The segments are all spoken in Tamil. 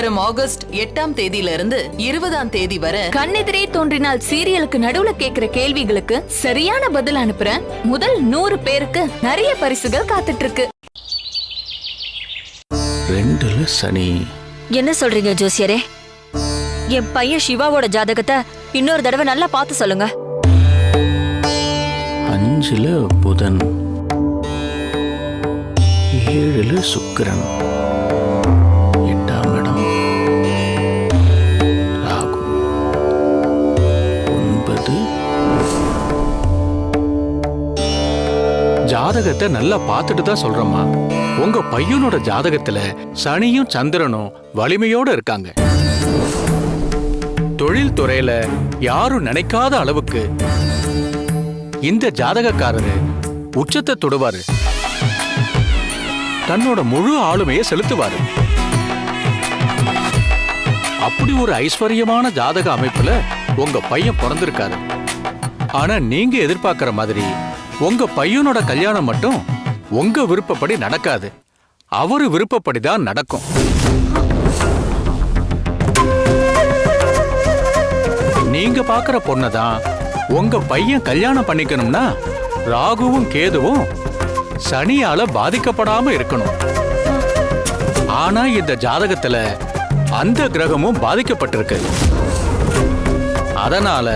வரும் ஆகஸ்ட் 8ஆம் தேதியிலிருந்து 20ஆம் தேதி வரை கண்ணெதிரே தோன்றினால் சீரியலுக்கு நடுவுல கேக்குற கேள்விகளுக்கு சரியான பதில் அனுப்புறேன். முதல் 100 பேருக்கு நிறைய பரிசுகள் காத்துட்டு இருக்கு. 2ல சனி. என்ன சொல்றீங்க ஜோசியரே? என் பையன் சிவாவோட ஜாதகத்தை இன்னொரு தடவை நல்லா பார்த்து சொல்லுங்க. 5ல புதன், 7ல சுக்கிரன், 8ஆம் இடம் ராகு, 9. ஜாதகத்தை நல்லா பார்த்துட்டு தான் சொல்றோம்மா. உங்க பையனோட ஜாதகத்துல சனியும் சந்திரனும் வலிமையோட இருக்காங்க. தொழில் துறையில யாரும் நினைக்காத அளவுக்கு இந்த ஜாதகக்காரரு உச்சத்தை தொடுவாரு. தன்னோட முழு ஆளுமையை செலுத்துவாரு. அப்படி ஒரு ஐஸ்வர்யமான ஜாதக அமைப்புல உங்க பையன் பிறந்திருக்காரு. ஆனா நீங்க எதிர்பார்க்கிற மாதிரி உங்க பையனோட கல்யாணம் மட்டும் உங்க விருப்பப்படி நடக்காது. அவரு விருப்பப்படிதான் நடக்கும். நீங்க பாக்குற பொண்ணதான் உங்க பையன் கல்யாணம் பண்ணிக்கணும்னா ராகுவும் கேதுவும் சனியால பாதிக்கப்படாம இருக்கணும். ஆனா இந்த ஜாதகத்துல அந்த கிரகமும் பாதிக்கப்பட்டிருக்கு. அதனால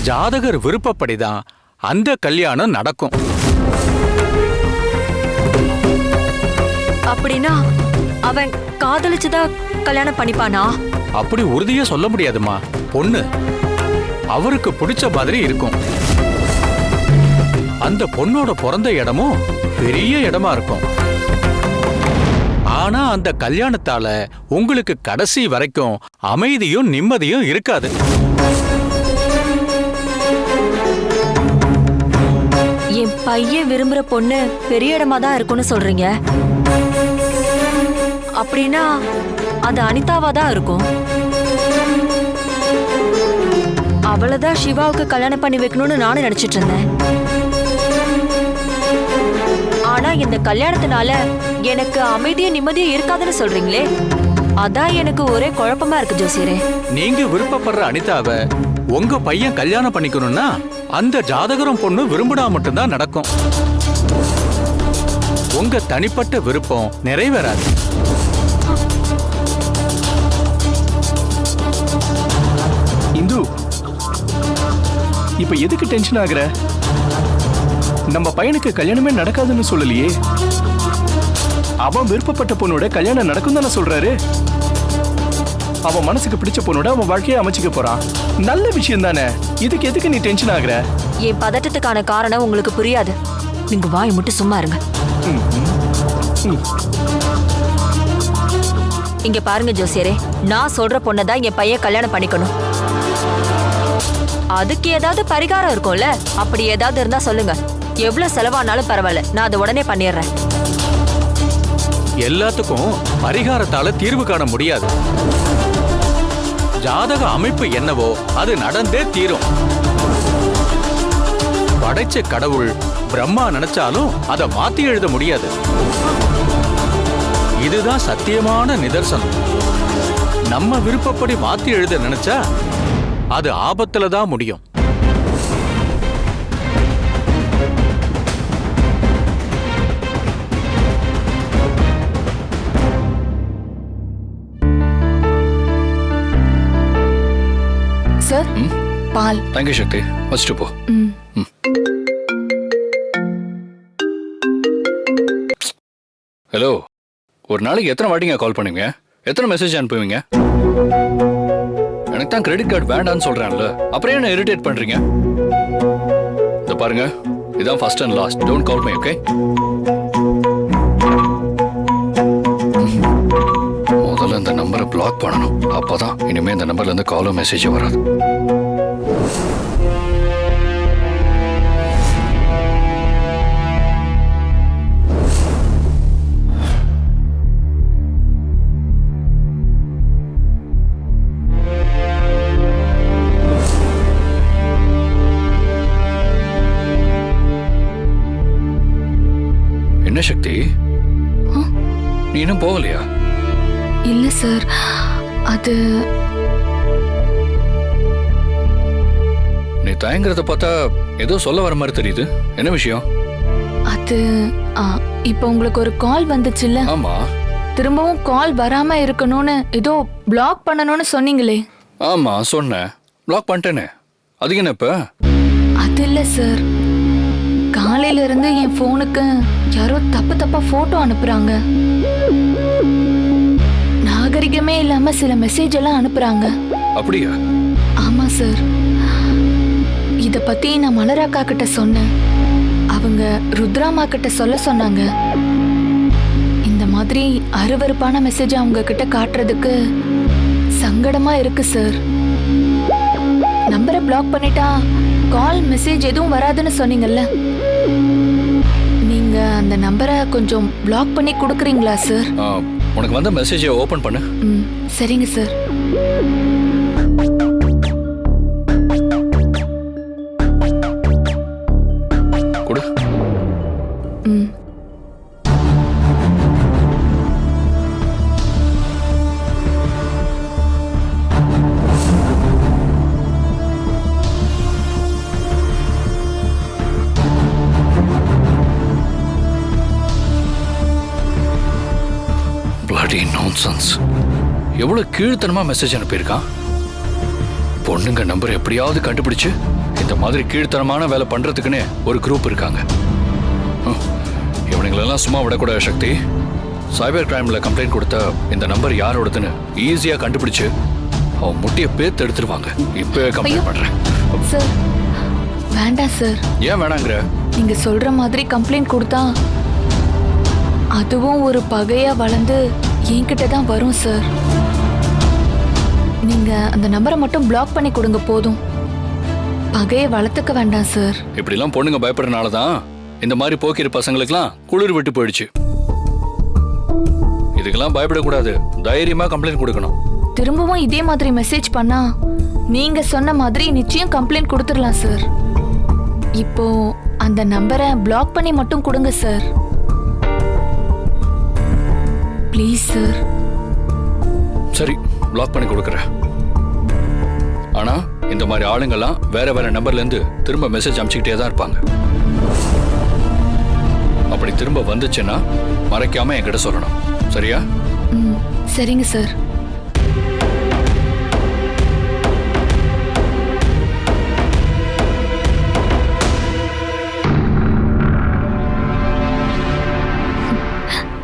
ஜாதகர் விருப்பப்படிதான் அந்த கல்யாணம் நடக்கும். அப்படின்னா அவன் காதலிச்சுதான் கல்யாணம் பண்ணிப்பானா? அப்படி உறுதியா சொல்ல முடியாதுமா. பொண்ணு அவருக்கு பிடிச்ச மாதிரி இருக்கும். அந்த பொண்ணோட பிறந்த இடமும் பெரிய இடமா இருக்கும். ஆனா அந்த கல்யாணத்தால உங்களுக்கு கடைசி வரைக்கும் அமைதியும் நிம்மதியும் இருக்காது. என் பையன் விரும்புற பொண்ணு பெரிய இடமா தான் இருக்கும்னு சொல்றீங்க. அப்படின்னா அது அனிதாவா தான் இருக்கும். அவளதான் சிவாவுக்கு கல்யாணம் பண்ணி வைக்கணும்னு நானும் நினைச்சிட்டு இருந்தேன். ஆனா இந்த கல்யாணத்தினால எனக்கு அமைதியும் நிம்மதியும் இருக்காதுன்னு சொல்றீங்களே, அதான் எனக்கு ஒரே குழப்பமா இருக்கு ஜோசியரே. நீங்க விருப்பப்படுற அனிதாவை உங்க பையன் கல்யாணம் பண்ணிக்கணும்னா அந்த ஜாதகரும் பொண்ணு விரும்பினா மட்டும்தான் நடக்கும். உங்க தனிப்பட்ட விருப்பம் நிறைவேறாது. இந்து, இப்ப எதுக்கு டென்ஷன் ஆகுற? நம்ம பையனுக்கு கல்யாணமே நடக்காதுன்னு சொல்லலையே. அவன் விருப்பப்பட்ட பொண்ணோட கல்யாணம் நடக்கும் தானே சொல்றாரு. அவன் மனசுக்கு பிடிச்ச பொண்ணோட அவன் வாழ்க்கையை அமைச்சுக்க போறான். நல்ல விஷயம் தானே. இதுக்கு எதுக்கு நீ டென்ஷன் ஆகுற? என் பதட்டத்துக்கான காரணம் உங்களுக்கு புரியாது. நீங்க வாய் மட்டும் சும்மா இருங்க. இங்க பாருங்க ஜோசியரே, நான் சொல்ற பொண்ணதான் என் பையன் கல்யாணம் பண்ணிக்கணும். அதுக்கு ஏதாவது பரிகாரம் இருக்கும்ல? அப்படி ஏதாவது இருந்தா சொல்லுங்க. எவ்வளவு செலவானாலும் பரவாயில்ல, நான் அதை உடனே பண்ணிடுறேன். எல்லாத்துக்கும் பரிகாரத்தால தீர்வு காண முடியாது. ஜாதக அமைப்பு என்னவோ அது நடந்தே தீரும். படைச்ச கடவுள் பிரம்மா நினைச்சாலும் அதை மாத்தி எழுத முடியாது. இதுதான் சத்தியமான நிதர்சனம். நம்ம விருப்பப்படி மாத்தி எழுத நினைச்சா அது ஆபத்துல தான் முடியும். சார், பால். தேங்க்யூ சக்தி. வச்சுட்டு போ. ஹலோ, ஒரு நாளைக்கு எத்தனை வாட்டிங்க கால் பண்ணுவீங்க? எத்தனை மெசேஜ் அனுப்புவீங்க? எனக்கு தான் கிரெடிட் கார்டு வேண்டான்னு சொல்றேன்ல, அப்புறம் என்ன இரிட்டேட் பண்றீங்க? இத பாருங்க, இதான் first and last. Don't call me, okay? முதல்ல இந்த நம்பரை பிளாக் பண்ணணும். அப்பதான் இனிமே இந்த நம்பர்ல இருந்து காலோ மெசேஜ் வராது. என்ன சக்தி, நீ இன்னும் போகலையா? இல்ல சார், அது நீ தயங்குறத பார்த்தா ஏதோ சொல்ல வர மாதிரி தெரியுது. என்ன விஷயம்? அது இப்போ உங்களுக்கு ஒரு கால் வந்துச்சுல்ல, ஆமா திரும்பவும் கால் வராம இருக்கணும்னு ஏதோ பிளாக் பண்ணணும்னு சொன்னீங்களே. ஆமா சொன்னேன், பிளாக் பண்ணிட்டேனே. அதுக்கு என்ன இப்ப? அது இல்ல சார், காலையில இருந்து என் போனுக்கு யாரோ தப்பா போட்டோ அனுப்புறாங்க. நாகரிகமே இல்லாம சில மெசேஜ் எல்லாம் அனுப்புறாங்க. அப்படியா? ஆமா சார், இத பத்தி நான் மலராக்கா கிட்ட சொன்னேன். அவங்க ருத்ராமா கிட்ட சொல்ல சொன்னாங்க. இந்த மாதிரி அருவருப்பான மெசேஜ் அவங்க கிட்ட காட்டுறதுக்கு சங்கடமா இருக்கு சார். நம்பரை பிளாக் பண்ணிட்டா கால் மெசேஜ் எதுவும் வராதுன்னு சொன்னீங்கல்ல, நீங்க அந்த நம்பரை கொஞ்சம் பிளாக் பண்ணி கொடுக்குறீங்களா சார்? உனக்கு வந்த மெசேஜை ஓபன் பண்ணு. சரிங்க சார். கொடு. bloody nonsense. எவ்வளவு கீழ்த்தனமா மெசேஜ் அனுப்பியிருக்கான். பொண்ணுங்க நம்பர் எப்படியாவது கண்டுபிடிச்சு இந்த மாதிரி கீழ்த்தனமான வேலை பண்றதுக்குன்னே ஒரு குரூப் இருக்காங்க. இவனுங்களெல்லாம் சும்மா விடக்கூடாது சக்தி. சைபர் கிரைம்ல கம்ப்ளைண்ட் கொடுத்த இந்த நம்பர் யாரோடதுன்னு ஈஸியா கண்டுபிடிச்சு அவன் முட்டிய பேத்து எடுத்துருவாங்க. இப்பவே கம்ப்ளைண்ட் பண்றேன். சார் வேண்டாம் சார். ஏன் வேணாங்கிற? நீங்க சொல்ற மாதிரி கம்ப்ளைண்ட் கொடுத்தா அதுவும் ஒரு பகையா வளர்ந்து என்கிட்ட தான் வரும் சார். நீங்க அந்த நம்பரை மட்டும் பிளாக் பண்ணி கொடுங்க போதும். பகையை வளர்த்துக்க வேண்டாம் சார். இப்படிலாம் பொண்ணுங்க பயப்படுறதுனால தான் இந்த மாதிரி போக்கிற பசங்களுக்குலாம் குளிர் விட்டு போயிடுச்சு. இதுக்கெல்லாம் பயப்படக்கூடாது, தைரியமா கம்ப்ளைண்ட் கொடுக்கணும். திரும்பவும் இதே மாதிரி மெசேஜ் பண்ணா நீங்க சொன்ன மாதிரி நிச்சயம் கம்ப்ளைண்ட் கொடுத்துடலாம் சார். இப்போ அந்த நம்பரை பிளாக் பண்ணி மட்டும் கொடுங்க சார், ப்ளீஸ் சார். சரி, பிளாக் பண்ணி கொடுக்குறேன். ஆனா இந்த மாதிரி ஆளுங்கெல்லாம் வேற வேற நம்பர்ல இருந்து திரும்ப மெசேஜ் அனுப்பிச்சுக்கிட்டே தான் இருப்பாங்க. அப்படி திரும்ப வந்துச்சுன்னா மறைக்காம என்கிட்ட சொல்லணும். சரியா? சரிங்க sir.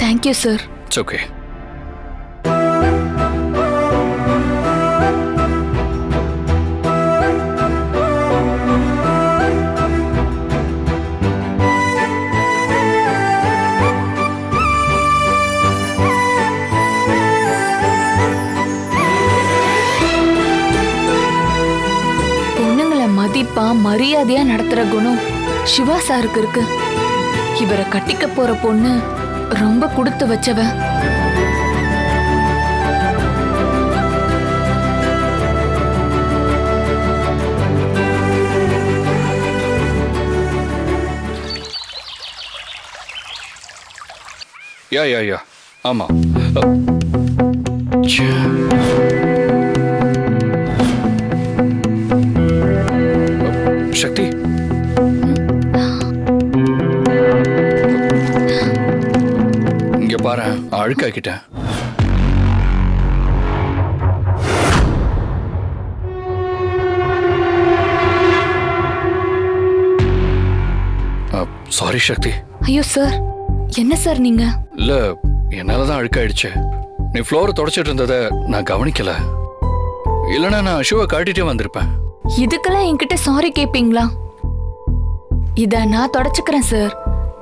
Thank you sir. It's okay. மதிப்பா மரியாதையா நடத்துற குணம் சிவா சாருக்கு இருக்கு. இவரை கட்டிக்க போற பொண்ணு ரொம்ப கொடுத்து வச்சவ. யா ஆமா. சக்தி, இங்க பாரு, அழுக்காக்கிட்டேன். சாரி சக்தி. ஐயோ சார், என்ன சார் நீங்க? இல்ல, என்னாலதான் அழுக்காயிடுச்சு. நீ ஃப்ளோரை தொடச்சிட்டு இருந்ததை நான் கவனிக்கல. இல்லைன்னா நான் ஷூவை காட்டிட்டே வந்திருப்பேன். இதுக்கெல்லாம் என்கிட்ட சாரி கேப்பீங்களா? இத நான் தொடச்சுக்கிறேன் சார்.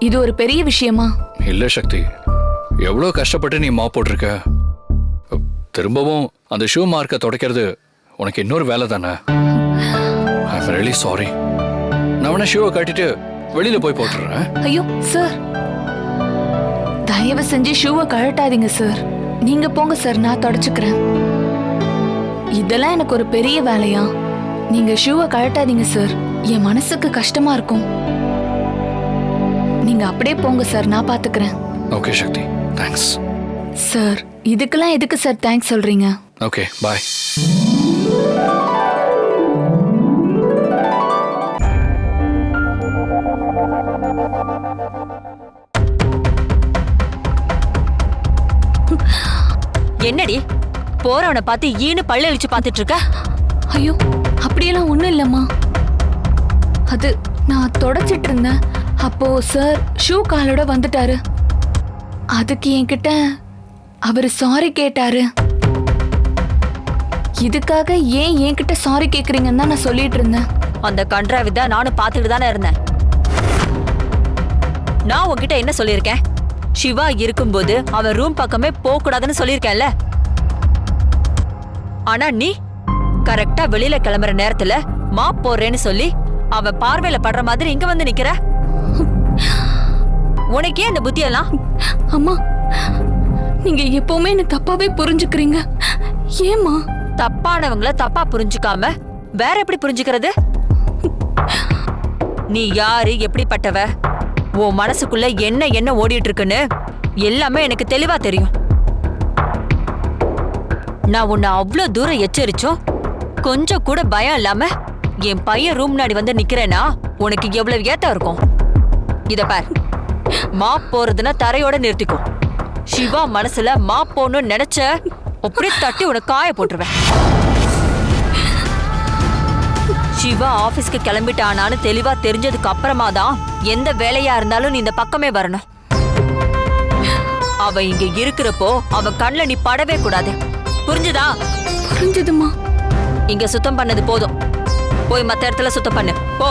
இது ஒரு பெரிய விஷயமா? இல்ல சக்தி, எவ்வளவு கஷ்டப்பட்டு நீ மாப் போட்டிருக்க. திரும்பவும் அந்த ஷூ மார்க்கை தொடக்கிறது உனக்கு இன்னொரு வேலை தானே. I am really sorry. நான் வேணா ஷூவை காட்டிட்டு வெளியில போய் போட்டுறேன். ஐயோ சார், தயவு செஞ்சு ஷூவை கழட்டாதீங்க சார். நீங்க போங்க சார், நான் தொடச்சுக்கிறேன். இதெல்லாம் எனக்கு ஒரு பெரிய வேலையா? நீங்க ஷூவை கழட்டாதீங்க சார், என் மனசுக்கு கஷ்டமா இருக்கும். நீங்க அப்படியே போங்க சார், நான் பாத்துக்கிறேன். ஓகே சக்தி, தேங்க்ஸ். சார், இதுக்கெல்லாம் எதுக்கு சார் தேங்க்ஸ் சொல்றீங்க? Okay bye. என்னடி போறவனை பார்த்து ஈனு பல்ல இழிச்சு பார்த்துட்டு இருக்க? ஐயோ, அப்படியெல்லாம் ஒண்ணும் இல்லம்மா. அது நான் தொடச்சிட்டு இருந்தேன். அப்போ சார் ஷூ காலோட வந்துட்டாரு. அதுக்கு என்கிட்ட அவரு சாரி கேட்டாரு. இதுக்காக ஏன் என்கிட்ட சாரி கேக்குறீங்கன்னு தான் நான் சொல்லிட்டு இருந்தேன். அந்த கன்றாவிதான் நானும் பார்த்துட்டு தானே இருந்தேன். நான் உன்கிட்ட என்ன சொல்லியிருக்கேன்? சிவா இருக்கும்போது அவன் ரூம் பக்கமே போக கூடாதுன்னு சொல்லியிருக்கேன்ல. ஆனா நீ கரெக்டா வெளியில கிளம்புற நேரத்துல மாப் போடுறேன்னு சொல்லி அவன் பார்வையில படுற மாதிரி இங்க வந்து நிக்கிற. உனக்கே இந்த புத்தியெல்லாம்? அம்மா, நீங்க எப்பவுமே என்ன தப்பாவே புரிஞ்சுக்கிறீங்க. ஏமா? தப்பானவங்கள தப்பா புரிஞ்சுக்காம வேற எப்படி புரிஞ்சுக்கிறது? நீ யாரு, எப்படிப்பட்டவ, உன் மனசுக்குள்ள என்ன என்ன ஓடிட்டு இருக்குன்னு எல்லாமே எனக்கு தெளிவா தெரியும். நான் உன்னை அவ்வளவு தூரம் எச்சரிச்சோம் கொஞ்சம் கூட பயம் இல்லாம என் பையன் ரூம் முன்னாடி வந்து நிக்கிறேன்னா உனக்கு எவ்வளவு ஏத்தம் இருக்கும்? இத பார், மாப் போறதுன்னா தரையோட நிறுத்திக்கோ. சிவா மனசுல மாப் போன்னு நினைச்ச அப்படியே தட்டி உனக்கு காய போட்டுருவேன். சிவா ஆபீஸ்க்கு கிளம்பிட்டானான்னு தெளிவா தெரிஞ்சதுக்கு அப்புறமா தான் எந்த வேலையா இருந்தாலும் நீ இந்த பக்கமே வரணும். அவ இங்க இருக்கிறப்போ அவ கண்ணுல நீ படவே கூடாது. புரிஞ்சுதா? புரிஞ்சதுமா. இங்க சுத்தம் பண்ணது போதும். போய் மத்த இடத்துல சுத்தம் பண்ணு போ.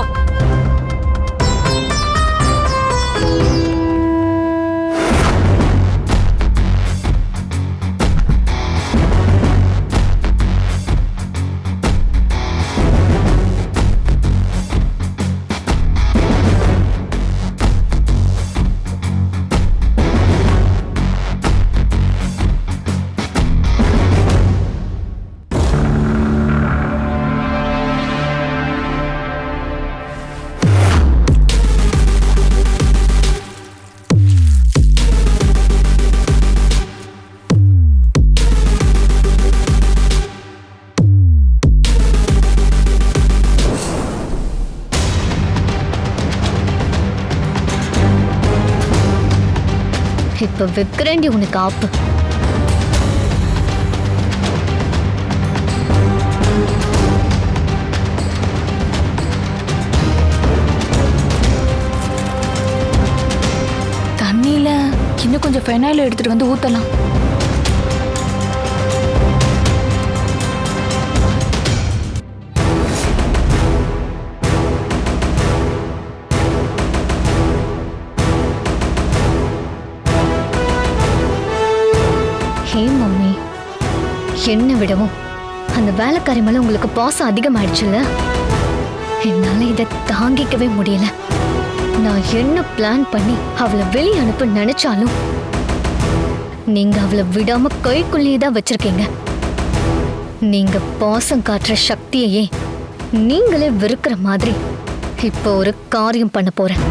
இப்ப வைக்கிறேன்டி உனக்கு ஆப்பு. தண்ணியில இன்னும் கொஞ்சம் ஃபெனாயில் எடுத்துட்டு வந்து ஊத்தலாம். ஹே மம்மி, என்னை விடவும் அந்த வேலைக்காரி மேல உங்களுக்கு பாசம் அதிகமாயிடுச்சுல்ல. என்னால இதை தாங்கிக்கவே முடியல. நான் என்ன பிளான் பண்ணி அவளை வெளியே அனுப்ப நினைச்சாலும் நீங்க அவளை விடாம கைக்குள்ளேயே தான் வச்சிருக்கீங்க. நீங்க பாசம் காட்டுற சக்தியையே நீங்களே வெறுக்கிற மாதிரி இப்போ ஒரு காரியம் பண்ண போறேன்.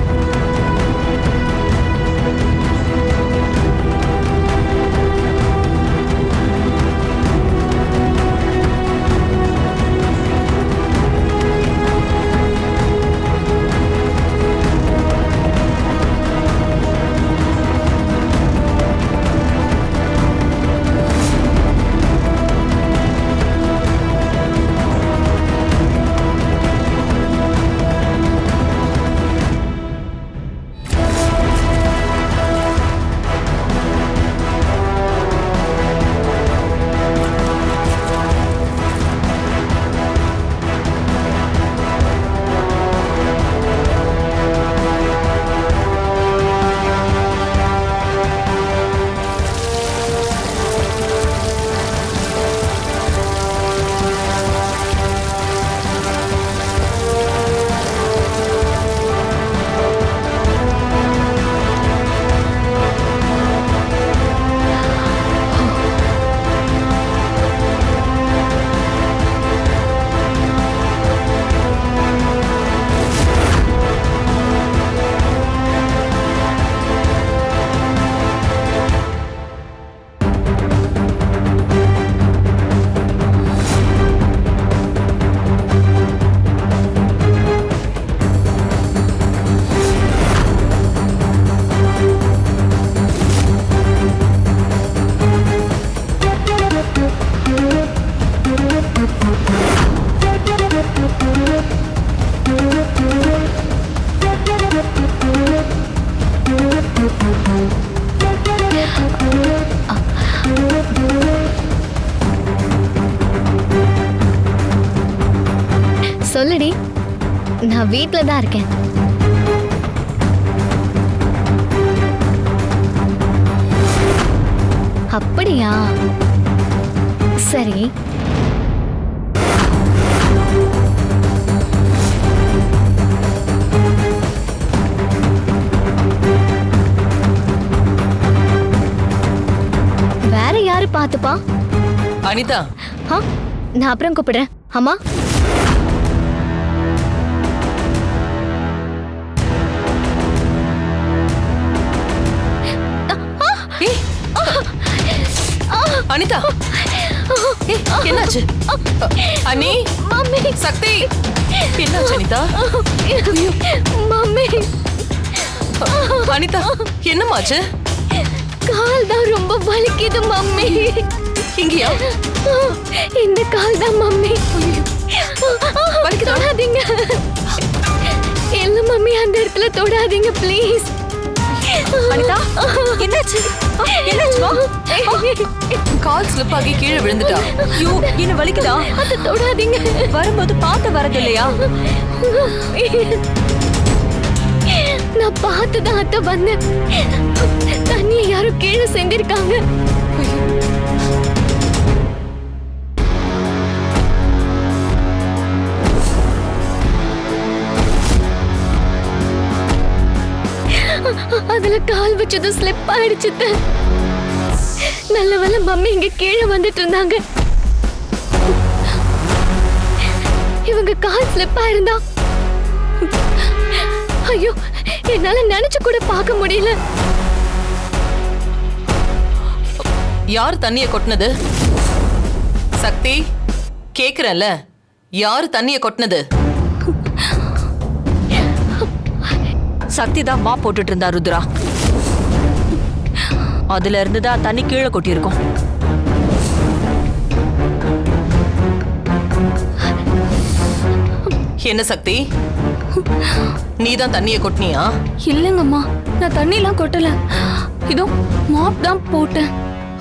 சொல்லுடி, நான் வீட்ல தான் இருக்கேன். அப்படியா? சரி. வேற யாரு பாத்துப்பா? அனிதா, ஆ, நான் அப்புறம் கூப்பிடுறேன். அம்மா, ஏய், அனிதா, ஏய், என்னாச்சு? அனி, மம்மி, சக்தி, என்னாச்சு அனிதா? மம்மி, அனிதா, என்னமாச்சு? கால் தான் ரொம்ப வலிக்குது மம்மி. இங்கயா? இந்த கால் தான் மம்மி. வலிக்குதா? தொடாதீங்க. இல்ல மம்மி, அந்த இடத்துல தொடாதீங்க ப்ளீஸ். அனிதா என்னாச்சு? என்னாச்சுமா? கால் ஸ்லிப் ஆகி கீழே விழுந்துட்டா. ஐயோ, என்ன வலிக்குதா? அத தொடாதீங்க. வரும்போது பார்த்து வரது இல்லையா? நான் பார்த்துதான் அத்தை வந்தேன். தண்ணியை யாரும் கீழே செஞ்சிருக்காங்க. அதுல கால் வச்சது ஸ்லிப் ஆயிடுச்சு. நல்ல வேளை மம்மி இங்க கீழே வந்துட்டு இருந்தாங்க. இவங்க கால் ஸ்லிப் ஆயிருந்தா ஐயோ, என்னால நினைச்சு கூட பார்க்க முடியல. யார் தண்ணிய கொட்டினது? சக்தி, கேக்குறேன்ல, யார் தண்ணிய கொட்டினது? சக்தி தான் மா போட்டுட்டு இருந்தா ருத்ரா. அதுல இருந்து தான் தண்ணி கீழே கொட்டி இருக்கும். என்ன சக்தி, நீதான் தண்ணிய கொட்டினியா? இல்லங்கம்மா, நான் தண்ணிலாம் கொட்டல. இதோ மாப் தான் போட்டேன்.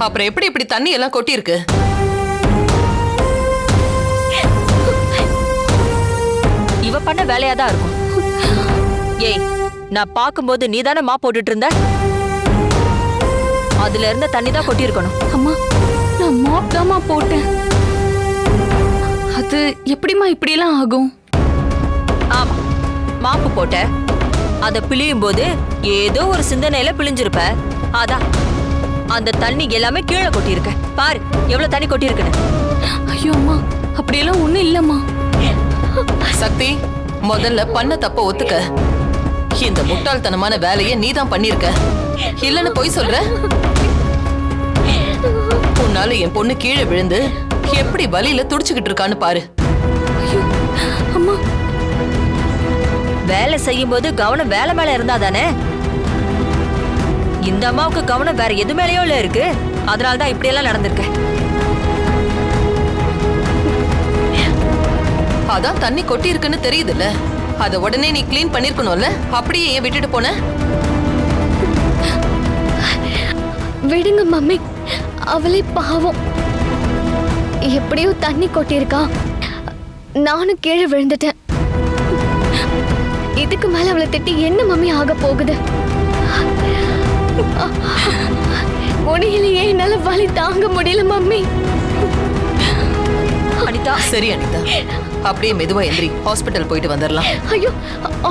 அப்புறம் எப்படி இப்படி தண்ணி எல்லாம் கொட்டி இருக்கு? இவ பண்ண வேலையா தான் இருக்கும். ஏய், நான் பார்க்கும்போது நீ தானே மா போட்டுட்டு இருந்த. அதுல இருந்த தண்ணி தான் கொட்டி இருக்கணும். அம்மா, நான் மாப் தாம்மா போட்டேன். அது எப்படிம்மா இப்படியெல்லாம் ஆகும்? ஆமா, மாப்பு போட்ட. அத பிழியும் போது ஏதோ ஒரு சிந்தனையில பிழிஞ்சிருப்ப. அதான் அந்த தண்ணி எல்லாமே கீழே கொட்டி இருக்க. பாரு எவ்வளவு தண்ணி கொட்டி இருக்குன்னு. ஐயோ அம்மா, அப்படியெல்லாம் ஒண்ணும் இல்லம்மா. சக்தி, முதல்ல பண்ண தப்ப ஒத்துக்க. இந்த முட்டாள்தனமான வேலையை நீதான் பண்ணிருக்க. இல்லன்னு போய் சொல்ற? உன்னால என் பொண்ணு கீழே விழுந்து எப்படி வலியில துடிச்சுக்கிட்டு இருக்கான்னு பாரு. ஐயோ அம்மா, வேலை செய்யும் போது கவனம் வேலை மேல இருந்தா தானே. இந்த அம்மாவுக்கு கவனம் வேற எது மேலயோ இல்ல இருக்கு. அதனாலதான் இப்படி எல்லாம் நடந்திருக்கு. அதான் தண்ணி கொட்டி இருக்குன்னு தெரியுதுல்ல, அத உடனே நீ க்ளீன் பண்ணிருக்கணும்ல. அப்படியே ஏன் விட்டுட்டு போன? விடுங்க மம்மி, அவளே பாவம். எப்படியோ தண்ணி கொட்டியிருக்கா. நானும் கீழே விழுந்துட்டேன். இதுக்கு மேல அவளை திட்டி என்ன மம்மி ஆக போகுது? முடியலையே, என்னால வலி தாங்க முடியல மம்மி. அனிதா, சரி அனிதா, அப்படியே மெதுவா எந்திரி, ஹாஸ்பிட்டல் போயிட்டு வந்துடலாம். ஐயோ,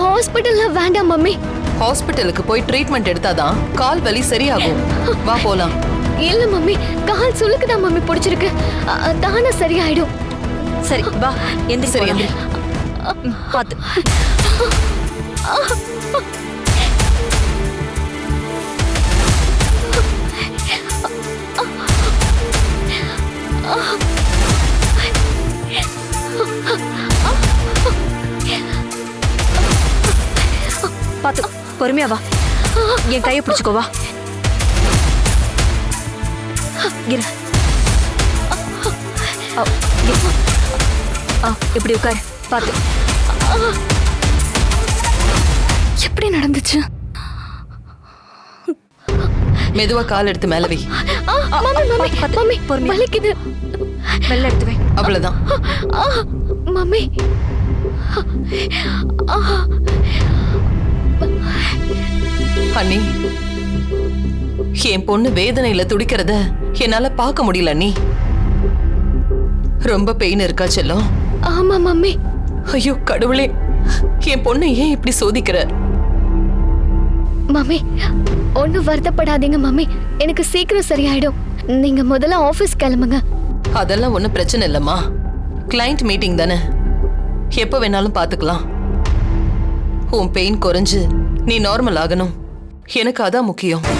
ஹாஸ்பிட்டல்ல வேண்டாம் மம்மி. ஹாஸ்பிட்டலுக்கு போய் ட்ரீட்மெண்ட் எடுத்தாதான் கால் வலி சரியாகும். வா போலாம். இல்ல மம்மி, கால் சுளுக்குதான் மம்மி பிடிச்சிருக்கு. தானே சரியாயிடும். சரி வா, எந்திரி சரி போலாம். எந்திரி. பாத்து. பாத்து, பொறுமையா வா. என் கையை பிடிச்சுக்கோ, வா. இரு. இரு. இப்படி உட்காரு. பாத்து. எப்படி நடந்துச்சு? மெதுவா கால் எடுத்து மேல வை. மம்மி மம்மி மம்மி பொறுமையா. வலிக்குது. மெல்ல எடுத்து வை. அவ்வளவுதான். ஆ, மம்மி அண்ணி, என் பொண்ணு வேதனையில துடிக்கிறத என்னால பார்க்க முடியல அண்ணி. ரொம்ப பெயின் இருக்கா செல்லம்? ஆமா மம்மி. ஐயோ கடவுளே, என் பொண்ணை ஏன் இப்படி சோதிக்கிற? மம்மி ஒன்னும் வருத்தப்படாதீங்க மம்மி, எனக்கு சீக்கிரம் சரியாயிடும். நீங்க முதல்ல ஆபீஸ் கிளம்புங்க. அதெல்லாம் ஒண்ணும் பிரச்சனை இல்லம்மா. கிளையண்ட் மீட்டிங் தானே, எப்ப வேணாலும் பாத்துக்கலாம். உன் பெயின் குறைஞ்சு நீ நார்மல் ஆகணும், எனக்கு அதான் முக்கியம்.